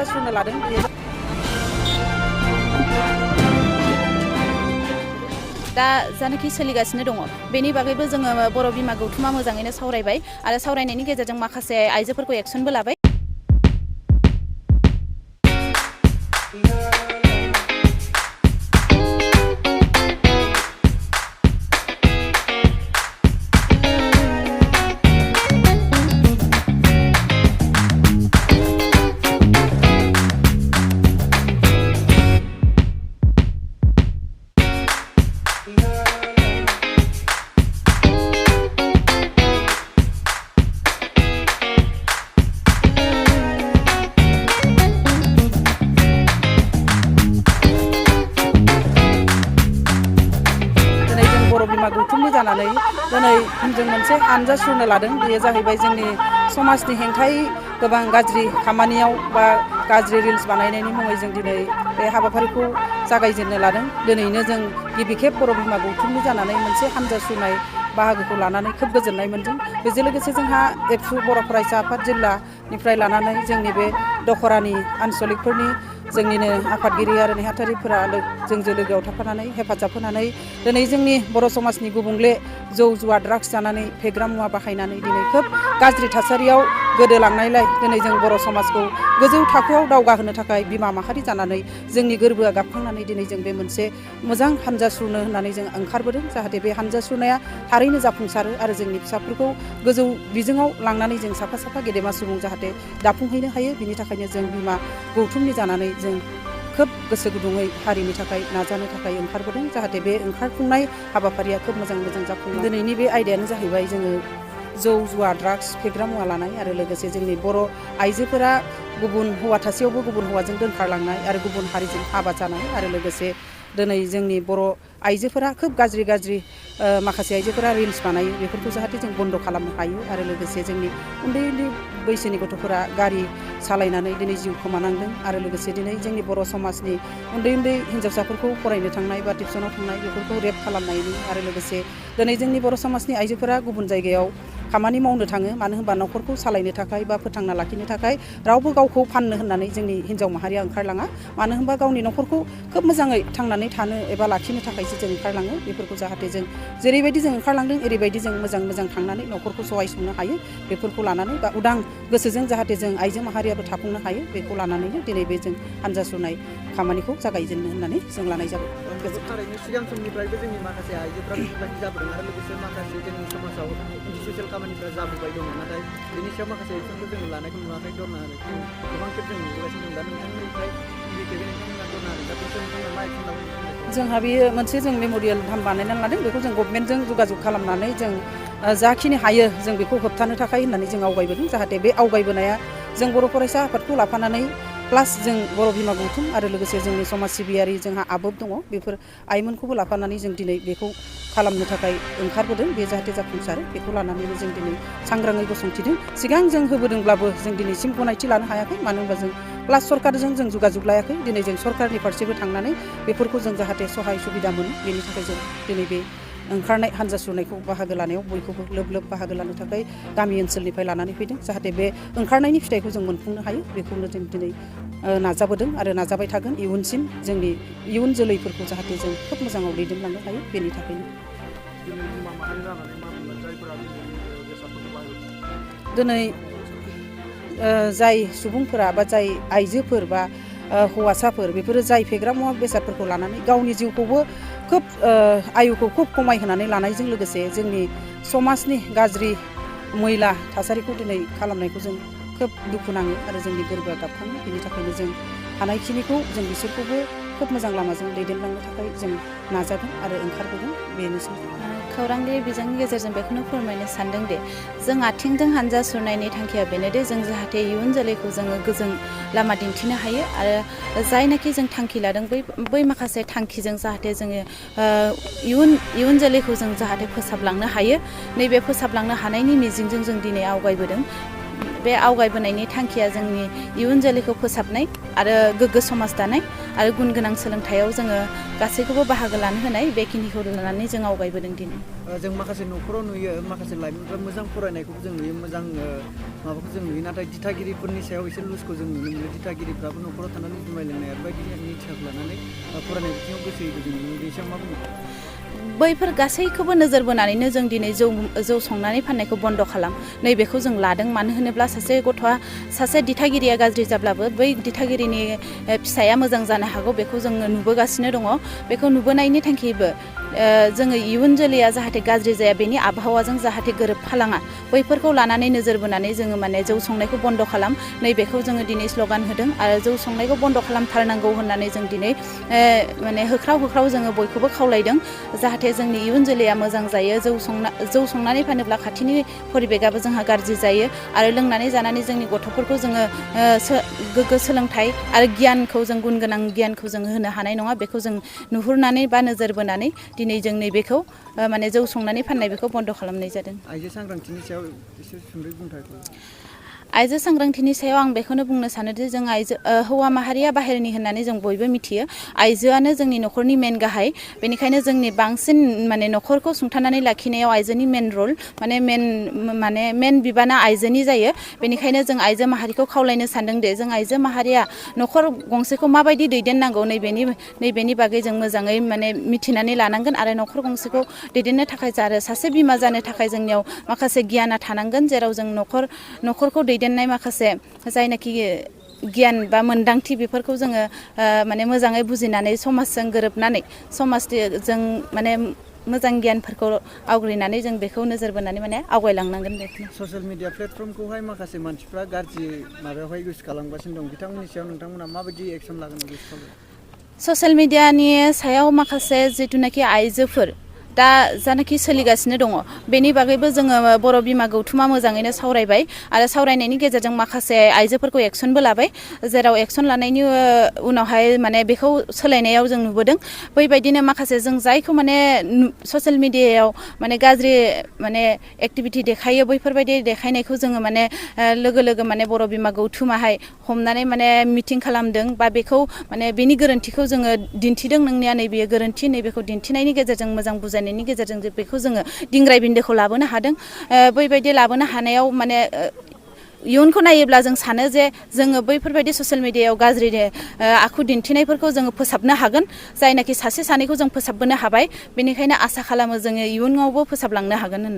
हानजा सुरनो लादों। दा जानाखि सोलिगासिनो दङ बेनि बागैबो जोङो बर' बिमा गौथुमा मोजाङैनो सावरायबाय आरो सावरायनायनि गेजेरजों माखासे आइजोफोरखौ एक्सनबो लाबाय। बर' बिमा गौथुमनि जानानै दिनै जों मोनसे हानजा सुरनो लादों। बेयो जाहैबाय जोंनि समाजनि हेंथायै गोबां गाज्रि खामानियाव बा गाज्रि रिल्स बानायनायनि मुङै जों दिनै बे हाबाफारिखौ जागायजेननो लादों। दिनैनो जों गिबि खेब बर' बिमा गौथुमनि जानानै मोनसे हानजा सुरनाय बाहागोखौ लानानै खोब गोजोननाय मोनदों। बेजों लोगोसे जोंहा एबसु बर' फरायसा आफाद जिल्लानिफ्राय लानानै जोंनि बे दखरानि आनसलिकफोरनि जोंनिनो आफादगिरि आरो नेहाथारिफोरा जोंजों लोगोआव थाफानानै हेफाजाब होनानै दिनै जोंनि बर' समाजनि गुबुंले जौ जुवा ड्राग्स जानानै फेग्रा मुवा बाहायनानै दिनै खोब गाज्रि थासारियाव गोदोलांनायलाय दिनै जों बर' समाजखौ गोजौ थाखोआव दावगाहोनो थाखाय बिमा माहारि जानानै जोंनि गोरबोआ गाबखांनानै दिनै जों बे मोनसे मोजां हानजा सुरनो होननानै जों ओंखारबोदों। जाहाथे बे हानजा सुरनाया थारैनो जाफुंसारो आरो जोंनि फिसाफोरखौ गोजौ बिजोङाव लांनानै जों साफा साफा गेदेमा सुबुं जाहाथे दाफुंहैनो हायो। बिनि थाखायनो जों बिमा गौथुमनि जानानै जों खोब गोसो गुदुङै हारिनि थाखाय नाजानो थाखाय ओंखारबोदों। जाहाथे बे ओंखारफुंनाय हाबाफारिया खोब मोजां जाफुङो। दिनैनि बे आयदायानो जाहैबाय जोङो जौ जुवा ड्राग्स फेग्रा मुवा लानाय आरो लोगोसे जोंनि बर' आइजोफोरा गुबुन हौवा थासेयावबो गुबुन हौवाजों दोनखारलांनाय आरो गुबुन हारिजों हाबा जानाय आरो लोगोसे दिनै जोंनि बर' आइजोफोरा खोब गाज्रि माखासे आइजोफोरा रिल्स बानायो। बेफोरखौ जाहाथे जों बन्द' खालामनो हायो आरो लोगोसे जोंनि उन्दै बैसोनि गथ'फोरा गारि सालायनानै दिनै जिउ खोमानांदों आरो लोगोसे दिनै जोंनि बर' समाजनि उन्दै हिन्जावसाफोरखौ फरायनो थांनाय बा टिउसनाव थांनाय बेफोरखौ रेप खालामनायनि आरो लोगोसे दिनै जोंनि बर' समाजनि आइजोफोरा गुबुन जायगायाव खामानि मावनो थाङो। मानो होनबा न'खरखौ सालायनो थाखाय बा फोथांना लाखिनो थाखाय रावबो गावखौ फाननो होननानै जोंनि हिन्जाव माहारिया ओंखारलाङा। मानो होनबा गावनि न'खरखौ खोब मोजाङै थांनानै थानो एबा लाखिनो थाखायसो जों ओंखारलाङो। बेफोरखौ जाहाथे जों जेरैबायदि जों ओंखारलांदों ओरैबायदि जों मोजां थांनानै न'खरखौ सहाय संनो हायो। बेफोरखौ लानानै बा उदां गोसोजों जाहाथे जों आइजो माहारियाबो थाफुंनो हायो। बेखौ लानानैनो दिनै बे जों हानजा सुरनाय खामानिखौ जागायजेननो होननानै जों लानाय जाबाय। थारैनो सिगां समनिफ्रायबो जोंनि माखासे आइजोफ्रा बेफोरबायदि जाबोदों आरो लोगोसे माखासे जोंनि समाजाव ससियेल खामानिफ्रा जाबोबाय दङ। नाथाय बेनि सायाव माखासे एक्सनखौ जोङो लानायखौ नुवाखै। दरना गोबां खेब जों नुबोगासिनो दं। दा नोंथांनिफ्राय गिबि खेबै नोंथांमोना दरना दा बे नोंथांमोना मा एक्सन लागोन? जोंहा बेयो मोनसे जों मेम'रियेल धाम बानायनानै लादों। बेखौ जों गभमेन्टजों जगाजग खालामनानै जों जाखिनि हायो जों बेखौ होबथानो थाखाय होननानै जों आवगायबोदों। जाहाथे बे आवगायबोनाया जों बर' फरायसा आफादखौ लाफानानै प्लास जों बर' बिमा गौथुम आरो लोगोसे जोंनि समाज सिबियारि जोंहा आबोब दङ। बेफोर आइमोनखौबो लाफानानै जों दिनै बेखौ खालामनो थाखाय ओंखारबोदों। बे जाहाथे जाफुंसारो बेखौ लानानैनो जों दिनै सांग्राङै गसंथिदों। सिगां जों होबोदोंब्लाबो जों दिनैसिम गनायथि लानो हायाखै। मानो होनबा जों प्लास सरकारजों जों जगाजग लायाखै। दिनै जों सरकारनि फारसेबो थांनानै बेफोरखौ जों जाहाथे सहाय सुबिदा मोनो। बेनि थाखाय जों दिनै बे ओंखारनाय हानजा सुरनायखौ बाहागो लानायाव बयखौबो लोब बाहागो लानो थाखाय गामि ओनसोलनिफ्राय लानानै फैदों। जाहाथे बे ओंखारनायनि फिथाइखौ जों मोनफुंनो हायो। बेखौनो जों दिनै नाजाबोदों आरो नाजाबाय थागोन। इयुनसिम जोंनि इयुन जोलैफोरखौ जाहाथे जों खोब मोजाङाव दैदेनलांनो हायो। बेनि थाखायनो दिनै जाय सुबुंफोरा बा जाय आइजोफोर बा हौवासाफोर बेफोरो जाय फेग्रा मुवा बेसादफोरखौ लानानै गावनि जिउखौबो खोब आयुखौ खोब खमायहोनानै लानायजों लोगोसे जोंनि समाजनि गाज्रि मैला थासारिखौ दिनै खालामनायखौ जों खोब दुखु नाङो आरो जोंनि गोरबोआ गाबखाङो। बेनि थाखायनो जों हानायखिनिखौ जों बिसोरखौबो खोब मोजां लामाजों दैदेनलांनो थाखाय जों नाजागोन आरो ओंखारबोगोन। बेनोसै खौरांगिरि बिजोंनि गेजेरजों बेखौनो फोरमायनो सानदों दे जों आथिंजों हानजा सुरनायनि थांखिया बेनोदे जों जाहाथे इयुन जोलैखौ जोङो गोजों लामा दिन्थिनो हायो आरो जायनाखि जों थांखि लादों बै माखासे थांखिजों जाहाथे जोङो इयुन जोलैखौ जों जाहाथे फोसाबलांनो हायो। नैबे फोसाबलांनो हानायनि मिजिंजों जों दिनै आवगायबोदों। बे आवगायबोनायनि थांखिया जोंनि इयुन जोलैखौ फोसाबनाय आरो गोग्गो समाज दानाय आरो गुन गोनां सोलोंथायाव जोङो गासैखौबो बाहागो लानो होनाय बेखिनिखौ लानानै जों आवगायबोदों दिनै। जों माखासे न'खराव नुयो माखासे लाइमोनफ्रा मोजां फरायनायखौबो जों नुयो, मोजां माबाखौ जों नुयो, नाथाय दिथागिरिफोरनि सायाव एसे लुजखौ जों नुनो मोनो। दिथागिरिफ्राबो न'खराव थानानै जुमाय लोंनाय आरो बायदि निथियाखौ लानानै फरायनाय बिथिङाव गोसो होयो जों नुनो मोनो। बेनि सायाव मा बुङो? बैफोर गासैखौबो नोजोर बोनानैनो जों दिनै जौ संनानै फाननायखौ बन्द' खालाम नैबेखौ जों लादों। मानो होनोब्ला सासे गथ'आ सासे दिथागिरिया गाज्रि जाब्लाबो बै दिथागिरिनि फिसाया मोजां जानो हागौ, बेखौ जोङो नुबोगासिनो दङ। बेखौ नुबोनायनि थांखिबो जोङो इयुन जोलैया जाहाथे गाज्रि जाया, बेनि आबहावाजों जाहाथे गोरोबफालाङा, बैफोरखौ लानानै नोजोर बोनानै जोङो माने जौ संनायखौ बन्द' खालाम नैबेखौ जोङो दिनै स्ल'गान होदों। आरो जौ संनायखौ बन्द' खालामथारनांगौ होननानै जों दिनै माने होख्राव जोङो बयखौबो खावलायदों, जाहाथे जोंनि इयुन जोलैया मोजां जायो। जौ संनानै फानोब्ला खाथिनि परिबेकआबो जोंहा गाज्रि जायो आरो लोंनानै जानानै जोंनि गथ'फोरखौ जोङो गोग्गो सोलोंथाइ आरो गियानखौ जों गुन गोनां गियानखौ जों होनो हानाय नङा। बेखौ जों नुहुरनानै बा नोजोर बोनानै दिनै जों नैबेखौ माने जौ संनानै फाननाय बेखौ बन्द' खालामनाय जादों। आइजो सांग्रांथिनि सायाव एसे सुंद'यै बुंथाय। आइजो सांग्रांथिनि सायाव आं बेखौनो बुंनो सानोदि जों हौवा माहारिया बाहेरनि होननानै जों बयबो मिथियो। आइजोआनो जोंनि न'खरनि मेन गाहाय, बेनिखायनो जोंनि बांसिन माने न'खरखौ सुंथानानै लाखिनायाव आइजोनि मेन रल मेन बिबाना आइजोनि जायो। बेनिखायनो जों आइजो माहारिखौ खावलायनो सानदों दि जों आइजो माहारिया न'खर गंसेखौ माबायदि दैदेननांगौ नैबेनि बागै जों मोजाङै माने मिथिनानै लानांगोन आरो न'खर गंसेखौ दैदेननो थाखाय सासे बिमा जानो थाखाय जोंनियाव माखासे गियाना थानांगोन, जेराव जों न'खरखौ दैदेननाय माखासे जायनाखि गियान बा मोन्दांथि बेफोरखौ जोङो माने मोजाङै बुजिनानै समाजजों गोरोबनानै समाजजों माने मोजां गियानफोरखौ आवग्रिनानै जों बेखौ नोजोर बोनानै माने आवगायलांनांगोन। बेखौनो ससियेल मिडिया प्लेटफर्मखौहाय माखासे मानसिफ्रा गाज्रि माबायावहाय इउज खालामगासिनो दं, बिथांमोननि सायाव नोंथांमोना माबायदि एक्सन लागोन? ससियेल मिडियानि सायाव माखासे जिथुनाखि आइजोफोर दा जानाखि सोलिगासिनो दङ, बेनि बागैबो जोङो बर' बिमा गौथुमा मोजाङैनो सावरायबाय आरो सावरायनायनि गेजेरजों माखासे आइजोफोरखौ एक्सनबो लाबाय, जेराव एक्सन लानायनि उनावहाय माने बेखौ सोलायनायाव जों नुबोदों। बैबायदिनो माखासे जों जायखौ माने ससियेल मिडियायाव माने गाज्रि माने एक्टिभिटि देखायो, बैफोरबायदि देखायनायखौ जोङो माने लोगो माने बर' बिमा गौथुमाहाय हमनानै माने मिटिं खालामदों बा बेखौ माने बेनि गोरोन्थिखौ जोङो दिन्थिदों। नोंनिया नैबेयो गोरोन्थि, नैबेखौ दिन्थिनायनि गेजेरजों मोजां बुजायनायनि गेजेरजों बेखौ जोङो दिंग्राय बिन्दोखौ लाबोनो हादों। बैबायदि लाबोनो हानायाव माने इयुनखौ नायोब्ला जों सानो जे जोङो बैफोरबायदि ससियेल मिडियायाव गाज्रि आखु दिन्थिनायफोरखौ जोङो फोसाबनो हागोन, जायनाखि सासे सानैखौ जों फोसाबबोनो हाबाय। बेनिखायनो आसा खालामो जोङो इयुनावबो फोसाबलांनो हागोन होननानै।